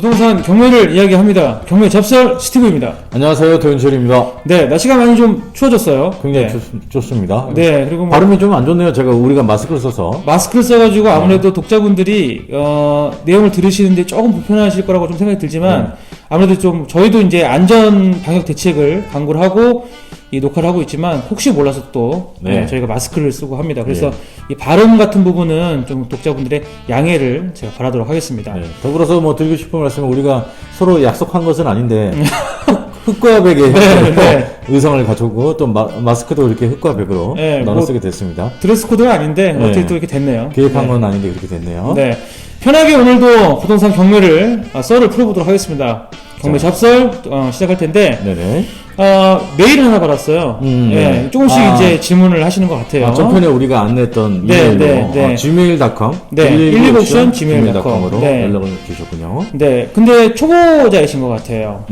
부동산 경매를 이야기합니다. 경매 잡설 스티브입니다. 안녕하세요, 도윤철입니다. 네, 날씨가 많이 좀 추워졌어요. 굉장히 네. 좋습니다. 네, 그리고 뭐 발음이 좀 안 좋네요. 우리가 마스크를 써서. 마스크를 써가지고 아무래도 독자분들이 내용을 들으시는데 조금 불편하실 거라고 좀 생각이 들지만 아무래도 좀 저희도 이제 안전 방역 대책을 강구를 하고 이 녹화를 하고 있지만 혹시 몰라서 또 저희가 마스크를 쓰고 합니다. 그래서 이 발음 같은 부분은 좀 독자분들의 양해를 제가 바라도록 하겠습니다. 네, 더불어서 뭐 드리고 싶은 말씀은 우리가 서로 약속한 것은 아닌데 흑과 백의 의상을 갖추고 또 마스크도 이렇게 흑과 백으로 나눠 쓰게 됐습니다. 드레스 코드가 아닌데 어떻게 또 이렇게 됐네요. 계획한 건 아닌데 그렇게 됐네요. 네, 편하게 오늘도 부동산 경매를 썰을 풀어보도록 하겠습니다. 경매 잡설 시작할 텐데 메일 하나 받았어요. 조금씩 이제 질문을 하시는 것 같아요. 전편에 우리가 안내했던 이메일로 gmail.com 119옵션 gmail.com으로 연락을 주셨군요. 네, 근데 초보자이신 것 같아요.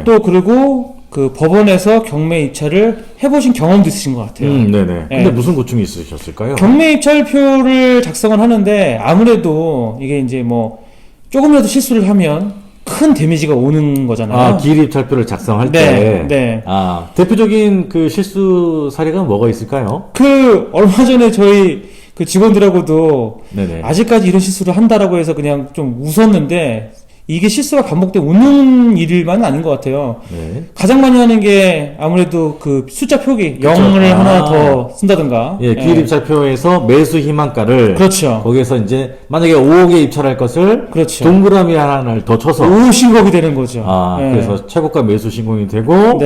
또 그리고 그 법원에서 경매 입찰을 해보신 경험도 있으신 것 같아요. 근데 무슨 고충이 있으셨을까요? 경매 입찰표를 작성을 하는데 아무래도 이게 이제 뭐 조금이라도 실수를 하면 큰 데미지가 오는 거잖아요. 기일 입찰표를 작성할 때. 대표적인 그 실수 사례가 뭐가 있을까요? 얼마 전에 저희 그 직원들하고도 아직까지 이런 실수를 한다라고 해서 그냥 좀 웃었는데 이게 실수가 반복돼 웃는 일만은 아닌 것 같아요. 가장 많이 하는 게 아무래도 그 숫자 표기 0을 하나 더 쓴다든가. 기일 입찰표에서 매수 희망가를 거기에서 이제 만약에 5억에 입찰할 것을 동그라미 하나를 더 쳐서 5 신고이 되는 거죠. 그래서 최고가 매수 신공이 되고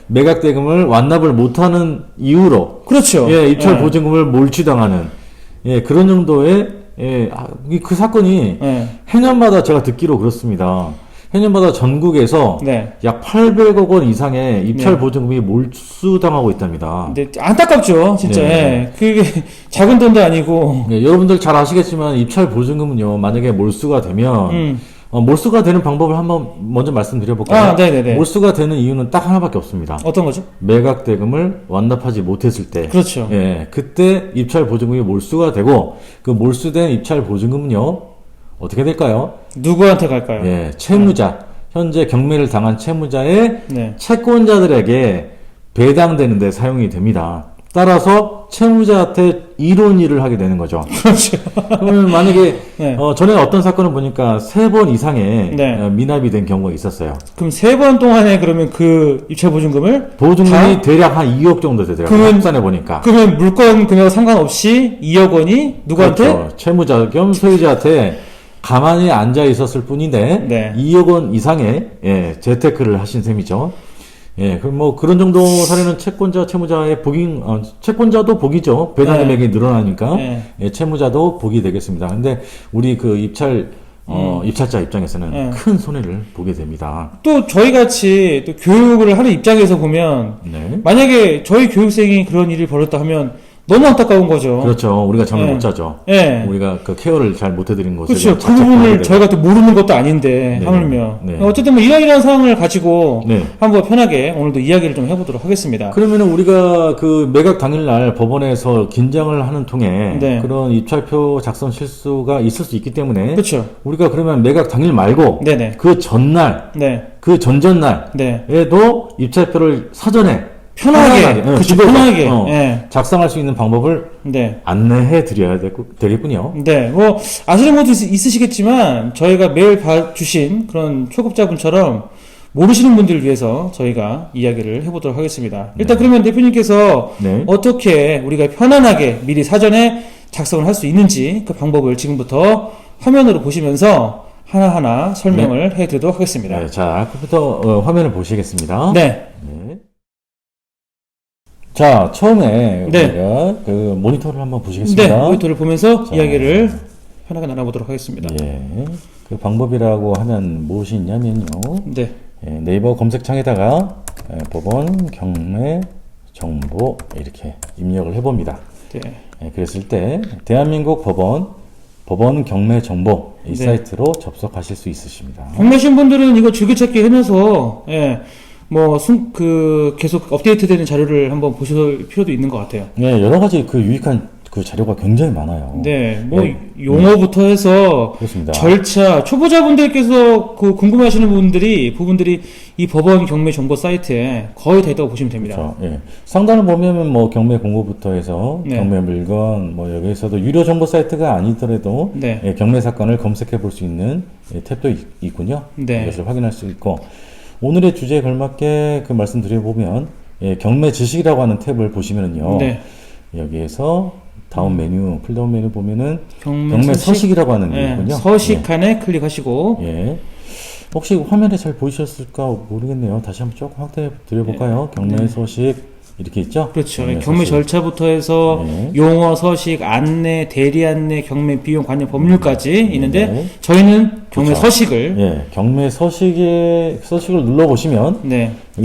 매각 대금을 완납을 못하는 이유로 입찰 보증금을 몰취당하는 그런 정도의 그 사건이 해년마다 제가 듣기로 그렇습니다. 해년마다 전국에서 약 800억 원 이상의 입찰 보증금이 몰수당하고 있답니다. 안타깝죠, 진짜. 그게 작은 돈도 아니고. 여러분들 잘 아시겠지만 입찰 보증금은요, 만약에 몰수가 되면 몰수가 되는 방법을 한번 먼저 말씀드려볼까요? 몰수가 되는 이유는 딱 하나밖에 없습니다. 어떤 거죠? 매각 대금을 완납하지 못했을 때. 그때 입찰 보증금이 몰수가 되고 그 몰수된 입찰 보증금은요, 어떻게 될까요? 누구한테 갈까요? 채무자, 현재 경매를 당한 채무자의 채권자들에게 배당되는 데 사용이 됩니다. 따라서 채무자한테 이론일을 하게 되는 거죠. 그러면 만약에 전에 어떤 사건을 보니까 3번 이상의 미납이 된 경우가 있었어요. 그럼 3번 동안에 그러면 그 입찰 보증금이 대략 한 2억 정도 되더라고요. 합산해 보니까. 그러면 물건 금액 상관없이 2억 원이 누구한테? 채무자 겸 소유자한테 가만히 앉아 있었을 뿐인데 2억 원 이상의 재테크를 하신 셈이죠. 그럼 뭐 그런 정도 사례는 채권자, 채무자의 채권자도 복이죠. 배당 금액이 늘어나니까 채무자도 복이 되겠습니다. 근데 우리 그 입찰자 입장에서는 큰 손해를 보게 됩니다. 또 저희 같이 또 교육을 하는 입장에서 보면 만약에 저희 교육생이 그런 일을 벌였다 하면 너무 안타까운 거죠. 그렇죠. 우리가 잠을 못 자죠. 우리가 그 케어를 잘 못 해드린 것을. 그렇죠. 그 부분을 저희가 또 모르는 것도 아닌데, 하물며. 어쨌든 뭐 이런 상황을 가지고 한번 편하게 오늘도 이야기를 좀 해보도록 하겠습니다. 그러면은 우리가 그 매각 당일날 법원에서 긴장을 하는 통에 그런 입찰표 작성 실수가 있을 수 있기 때문에. 우리가 그러면 매각 당일 말고 그 전날, 그 전전날에도 입찰표를 사전에 편하게 작성할 수 있는 방법을 안내해 드려야 되겠군요. 뭐 아시는 분도 있으시겠지만 저희가 매일 봐주신 그런 초급자분처럼 모르시는 분들을 위해서 저희가 이야기를 해보도록 하겠습니다. 일단 그러면 대표님께서 어떻게 우리가 편안하게 미리 사전에 작성을 할 수 있는지 그 방법을 지금부터 화면으로 보시면서 하나하나 설명을 해드리도록 하겠습니다. 자, 컴퓨터 화면을 보시겠습니다. 자, 처음에 우리가 그 모니터를 한번 보시겠습니다. 모니터를 보면서 이야기를 편하게 나눠보도록 하겠습니다. 그 방법이라고 하면 무엇이 있냐면요. 네이버 검색창에다가 법원 경매 정보 이렇게 입력을 해봅니다. 그랬을 때 대한민국 법원 경매 정보 이 사이트로 접속하실 수 있으십니다. 경매하신 분들은 이거 즐겨찾기 하면서 계속 업데이트되는 자료를 한번 보실 필요도 있는 것 같아요. 여러 가지 그 유익한 그 자료가 굉장히 많아요. 네, 뭐 용어부터 해서 그렇습니다. 절차, 초보자분들께서 그 궁금해하시는 부분들이 이 법원 경매 정보 사이트에 거의 다 있다고 보시면 됩니다. 그렇죠. 예. 상단을 보면 뭐 경매 공고부터 해서 경매 물건, 뭐 여기에서도 유료 정보 사이트가 아니더라도 경매 사건을 검색해 볼 수 있는 탭도 있군요. 이것을 확인할 수 있고, 오늘의 주제에 걸맞게 그 말씀드려보면 경매 지식이라고 하는 탭을 보시면은요. 여기에서 다운 메뉴, 풀다운 메뉴 보면은 경매 서식이라고 하는 메뉴군요. 서식 칸에 클릭하시고. 혹시 화면에 잘 보이셨을까 모르겠네요. 다시 한번 조금 확대해 드려볼까요? 경매 서식 이렇게 있죠? 그렇죠. 경매 절차부터 해서 용어, 서식, 안내, 대리 안내, 경매 비용, 관련 법률까지 있는데 저희는 경매 서식을 경매 서식을 눌러보시면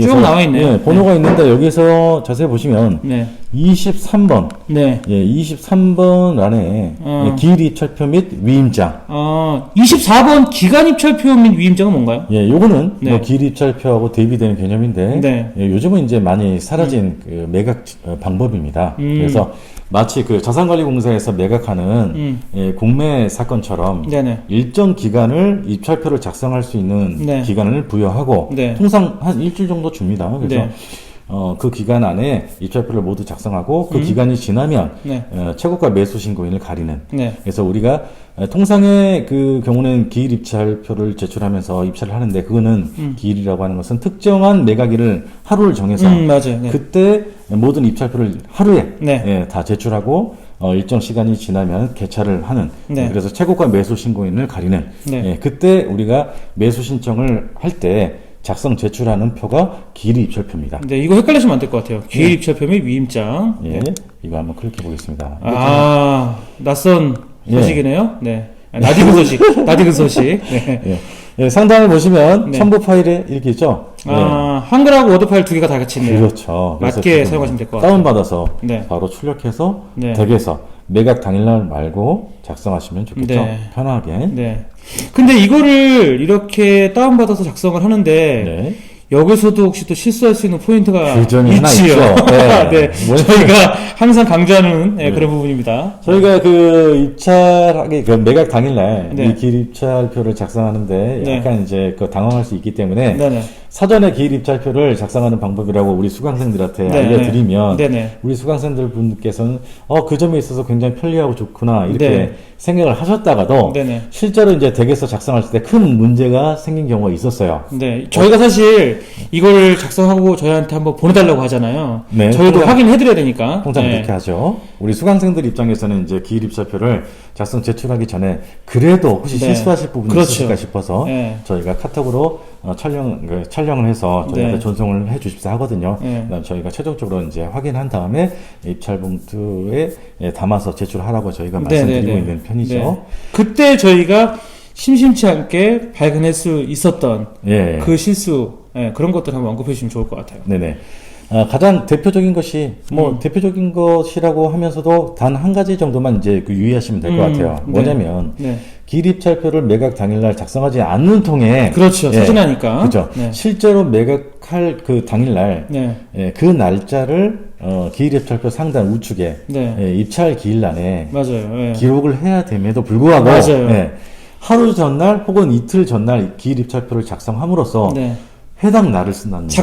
쭉 나와 있네요. 번호가 있는데 여기서 자세히 보시면 23번 23번 안에 기일 입찰표 및 위임장 24번 기간 입찰표 및 위임장은 뭔가요? 요거는 뭐 기일 입찰표하고 대비되는 개념인데 요즘은 이제 많이 사라진 그 매각 방법입니다. 그래서 마치 그 자산관리공사에서 매각하는 공매 사건처럼 일정 기간을 입찰표를 작성할 수 있는 기간을 부여하고 통상 한 일주일 정도 줍니다. 그래서 그 기간 안에 입찰표를 모두 작성하고 그 기간이 지나면 최고가 매수 신고인을 가리는. 그래서 우리가 통상의 그 경우는 기일 입찰표를 제출하면서 입찰을 하는데 그거는 기일이라고 하는 것은 특정한 매각일을 하루를 정해서 그때 모든 입찰표를 하루에 다 제출하고 일정 시간이 지나면 개찰을 하는. 그래서 최고가 매수 신고인을 가리는. 그때 우리가 매수 신청을 할 때 작성 제출하는 표가 기일 입찰표입니다. 이거 헷갈리시면 안 될 것 같아요. 기일 입찰표 및 위임장. 이거 한번 클릭해 보겠습니다. 낯선 소식이네요. 나디그 소식. 나디그 소식. 상단을 보시면 첨부 파일에 이렇게 있죠. 한글하고 워드 파일 두 개가 다 같이 있네요. 그렇죠. 맞게 사용하시면 될 것 같아요. 다운받아서 바로 출력해서 댁에서 매각 당일날 말고 작성하시면 좋겠죠. 편하게. 근데 이거를 이렇게 다운받아서 작성을 하는데 여기서도 혹시 또 실수할 수 있는 포인트가 있지요. 저희가 항상 강조하는 그런 부분입니다. 저희가 그 입찰하기, 그 매각 당일날 이 기일 입찰표를 작성하는데 약간 이제 그 당황할 수 있기 때문에 사전에 기일 입찰표를 작성하는 방법이라고 우리 수강생들한테 알려드리면 우리 수강생들 분께서는 그 점에 있어서 굉장히 편리하고 좋구나 이렇게 생각을 하셨다가도 실제로 이제 댁에서 작성할 때 큰 문제가 생긴 경우가 있었어요. 저희가 사실 이걸 작성하고 저희한테 한번 보내달라고 하잖아요. 저희도 확인해드려야 되니까. 통상 그렇게 하죠. 우리 수강생들 입장에서는 이제 기일 입찰표를 작성 제출하기 전에 그래도 혹시 실수하실 부분이 있으실까 싶어서 저희가 카톡으로 촬영을 해서 저희한테 전송을 해 주십사 하거든요. 그다음 저희가 최종적으로 이제 확인한 다음에 입찰 봉투에 담아서 제출하라고 저희가 말씀드리고 있는 편이죠. 그때 저희가 심심치 않게 발견할 수 있었던 그 실수, 그런 것들 한번 언급해 주시면 좋을 것 같아요. 가장 대표적인 것이 대표적인 것이라고 하면서도 단 한 가지 정도만 이제 유의하시면 될 것 같아요. 뭐냐면 기일 입찰표를 매각 당일날 작성하지 않는 통에 사진하니까 그렇죠. 실제로 매각할 그 당일날 그 날짜를 기일 입찰표 상단 우측에 입찰 기일란에 기록을 해야 됨에도 불구하고 하루 전날 혹은 이틀 전날 기일 입찰표를 작성함으로써 해당 날을 쓴다는 거죠.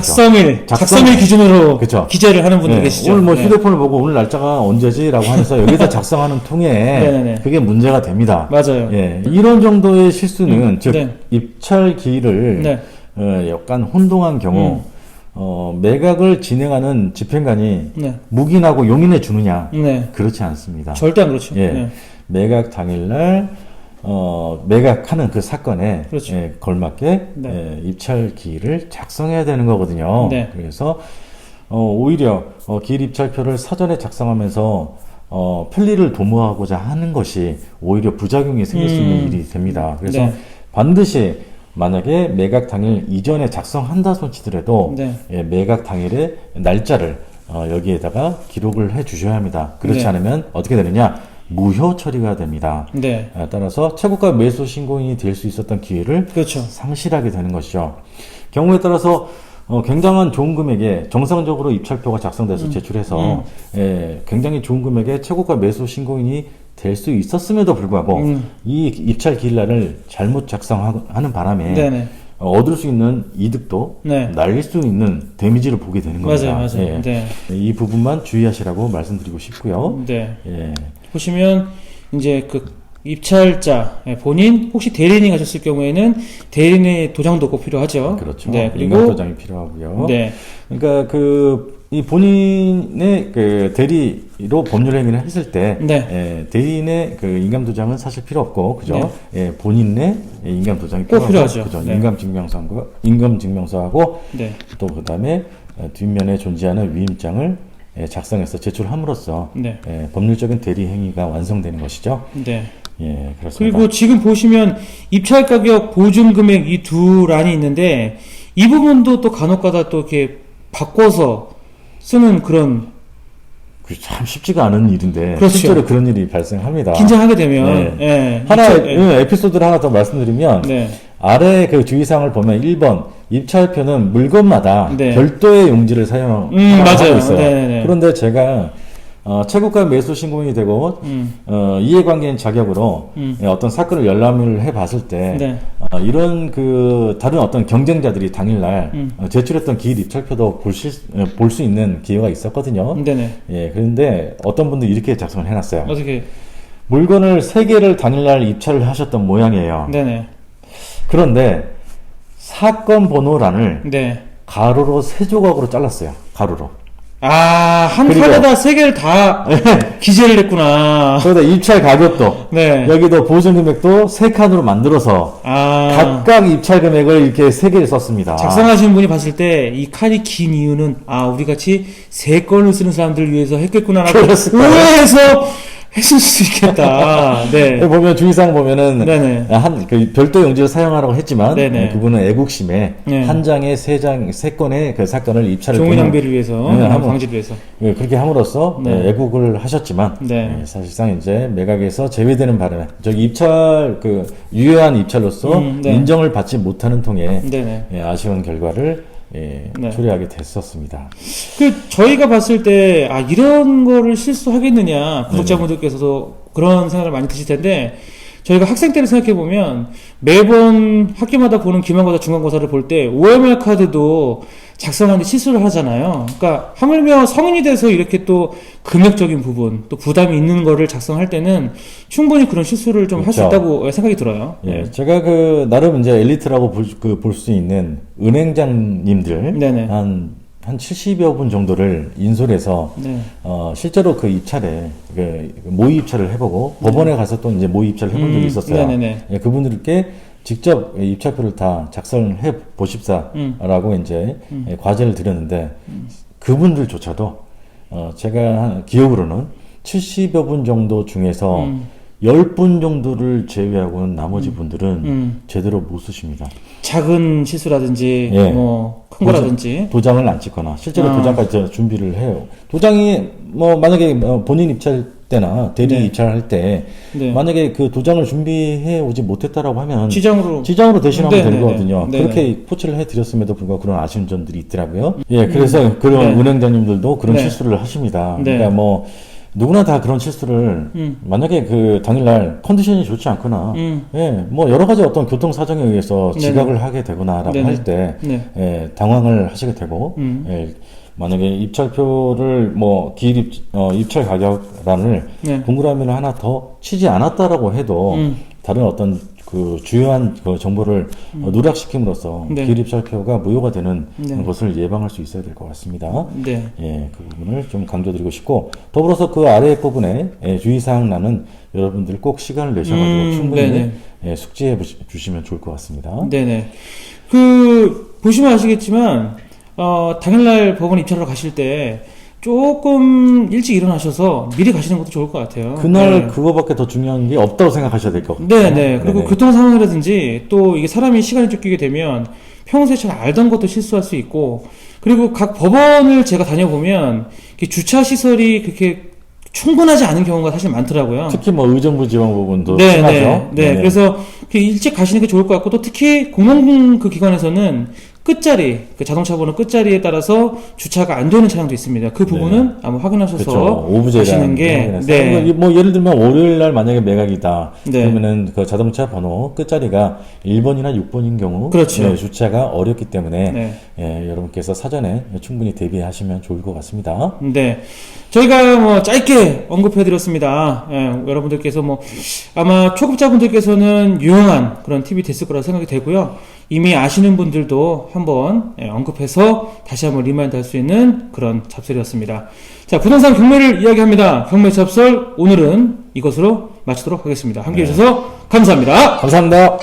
작성일 기준으로 기재를 하는 분들 계시죠. 오늘 뭐 휴대폰을 보고 오늘 날짜가 언제지라고 하면서 여기다 작성하는 통에 그게 문제가 됩니다. 이런 정도의 실수는 즉 입찰 기일을 약간 혼동한 경우 매각을 진행하는 집행관이 묵인하고 용인해 주느냐? 그렇지 않습니다. 절대 안 그렇죠. 매각 당일날 매각하는 그 사건에 걸맞게 입찰 기일을 작성해야 되는 거거든요. 그래서 오히려 기일 입찰표를 사전에 작성하면서 편리를 도모하고자 하는 것이 오히려 부작용이 생길 수 있는 일이 됩니다. 그래서 반드시 만약에 매각 당일 이전에 작성한다 손치더라도 매각 당일의 날짜를 여기에다가 기록을 해 주셔야 합니다. 그렇지 않으면 어떻게 되느냐? 무효 처리가 됩니다. 따라서 최고가 매수 신고인이 될 수 있었던 기회를 상실하게 되는 것이죠. 경우에 따라서 굉장한 좋은 금액에 정상적으로 입찰표가 작성돼서 제출해서 굉장히 좋은 금액에 최고가 매수 신고인이 될 수 있었음에도 불구하고 이 입찰 기일날을 잘못 작성하는 바람에 네네. 얻을 수 있는 이득도 날릴 수 있는 데미지를 보게 되는 겁니다. 맞아요. 예. 네. 이 부분만 주의하시라고 말씀드리고 싶고요. 네. 예. 보시면 이제 그 입찰자 본인 혹시 대리인이 가셨을 경우에는 대리인의 도장도 꼭 필요하죠. 그렇죠. 네. 그리고 인감 도장이 필요하고요. 네. 그러니까 이 본인의 그 대리로 법률 행위를 했을 때 대리인의 그 인감 도장은 사실 필요 없고 그죠? 네. 본인의 인감 도장이 꼭 필요하죠. 그죠? 네. 인감 증명서하고 또 그다음에 뒷면에 존재하는 위임장을 작성해서 제출함으로써 법률적인 대리 행위가 완성되는 것이죠. 네. 예, 그렇습니다. 그리고 지금 보시면 입찰 가격, 보증 금액 이 두 란이 있는데 이 부분도 또 간혹가다 또 이렇게 바꿔서 쓰는 그런 참 쉽지가 않은 일인데 그렇죠. 실제로 그런 일이 발생합니다. 긴장하게 되면 에피소드를 하나 더 말씀드리면 아래 그 주의사항을 보면 1번 입찰표는 물건마다 별도의 용지를 사용하고 있어요. 네네네. 그런데 제가 최고가 매수 신고인이 되고 이해관계인 자격으로 어떤 사건을 열람을 해봤을 때 이런 그 다른 어떤 경쟁자들이 당일날 제출했던 기일 입찰표도 볼 수 있는 기회가 있었거든요. 네네. 예, 그런데 어떤 분들이 이렇게 작성을 해놨어요. 어떻게? 물건을 3개를 당일날 입찰을 하셨던 모양이에요. 네네. 그런데 사건 번호란을 가로로 3조각으로 잘랐어요. 가로로. 한 칸에다 3개를 다 기재를 했구나. 그러다 입찰 가격도 여기도 보증 금액도 3칸으로 만들어서 각각 입찰 금액을 이렇게 3개를 썼습니다. 작성하신 분이 봤을 때 이 칸이 긴 이유는 우리 같이 3건을 쓰는 사람들을 위해서 했겠구나라고 오해해서 했을 수 있겠다. 네. 보면 주의사항 보면은 그 별도 용지를 사용하라고 했지만 그분은 애국심에 한 장에 3건의 그 사건을 입찰을 종이 낭비를 위해서 방지를 위해서 그렇게 함으로써 애국을 하셨지만 사실상 이제 매각에서 제외되는 바람에 저기 입찰 그 유효한 입찰로서 인정을 받지 못하는 통에 아쉬운 결과를 초래하게 됐었습니다. 저희가 봤을 때 이런 거를 실수하겠느냐 구독자분들께서도 그런 생각을 많이 드실 텐데 저희가 학생 때를 생각해 보면 매번 학교마다 보는 기말고사 중간고사를 볼 때 OMR 카드도 작성하는데 실수를 하잖아요. 그러니까 하물며 성인이 돼서 이렇게 또 금액적인 부분 또 부담이 있는 거를 작성할 때는 충분히 그런 실수를 좀 할 수 있다고 생각이 들어요. 예, 제가 나름 이제 엘리트라고 볼 수 있는 은행장님들 한 70여 분 정도를 인솔해서 실제로 그 입찰에 모의 입찰을 해보고 법원에 가서 또 이제 모의 입찰을 해본 적이 있었어요. 예, 그분들께 직접 입찰표를 다 작성해 보십사라고 이제 과제를 드렸는데 그분들조차도 제가 기억으로는 70여 분 정도 중에서 10분 정도를 제외하고는 나머지 분들은 제대로 못 쓰십니다. 작은 실수라든지 큰 거라든지 도장을 안 찍거나 실제로 도장까지 준비를 해요. 도장이 만약에 본인 입찰 때나 대리 입찰할 때 만약에 그 도장을 준비해 오지 못했다라고 하면 지장으로 대신하면 되거든요. 그렇게 포치를 해드렸음에도 불구하고 그런 아쉬운 점들이 있더라고요. 예, 그래서 그런 은행장님들도 그런 실수를 하십니다. 그러니까 누구나 다 그런 실수를 만약에 그 당일날 컨디션이 좋지 않거나 여러 가지 어떤 교통 사정에 의해서 지각을 하게 되거나라고 할 때 당황을 하시게 되고 만약에 입찰표를 기일 입찰 가격란을 동그라미를 하나 더 치지 않았다라고 해도 다른 어떤 그 주요한 그 정보를 누락시킴으로써 기일 입찰표가 무효가 되는 것을 예방할 수 있어야 될 것 같습니다. 예, 그 부분을 좀 강조드리고 싶고 더불어서 그 아래 부분에 주의사항란은 여러분들 꼭 시간을 내셔가지고 충분히 숙지해 주시면 좋을 것 같습니다. 네네. 보시면 아시겠지만 당일날 법원 입찰하러 가실 때 조금 일찍 일어나셔서 미리 가시는 것도 좋을 것 같아요. 그날 그거밖에 더 중요한 게 없다고 생각하셔야 될 것 같아요. 네네. 그리고 교통 상황이라든지 또 이게 사람이 시간이 쫓기게 되면 평소에 잘 알던 것도 실수할 수 있고 그리고 각 법원을 제가 다녀보면 주차 시설이 그렇게 충분하지 않은 경우가 사실 많더라고요. 특히 의정부 지방 부분도 심하죠. 그래서 일찍 가시는 게 좋을 것 같고 또 특히 공공 그 기관에서는 끝자리, 그 자동차 번호 끝자리에 따라서 주차가 안 되는 차량도 있습니다. 그 부분은 아마 확인하셔서 가시는 게, 뭐 예를 들면 월요일 날 만약에 매각이다. 그러면은 그 자동차 번호 끝자리가 1번이나 6번인 경우 주차가 어렵기 때문에 여러분께서 사전에 충분히 대비하시면 좋을 것 같습니다. 네. 저희가 뭐 짧게 언급해드렸습니다. 여러분들께서 뭐 아마 초급자분들께서는 유용한 그런 팁이 됐을 거라 생각이 되고요. 이미 아시는 분들도 한번 언급해서 다시 한번 리마인드 할 수 있는 그런 잡설이었습니다. 자, 부동산 경매를 이야기합니다. 경매 잡설 오늘은 이것으로 마치도록 하겠습니다. 함께 해주셔서 감사합니다. 감사합니다.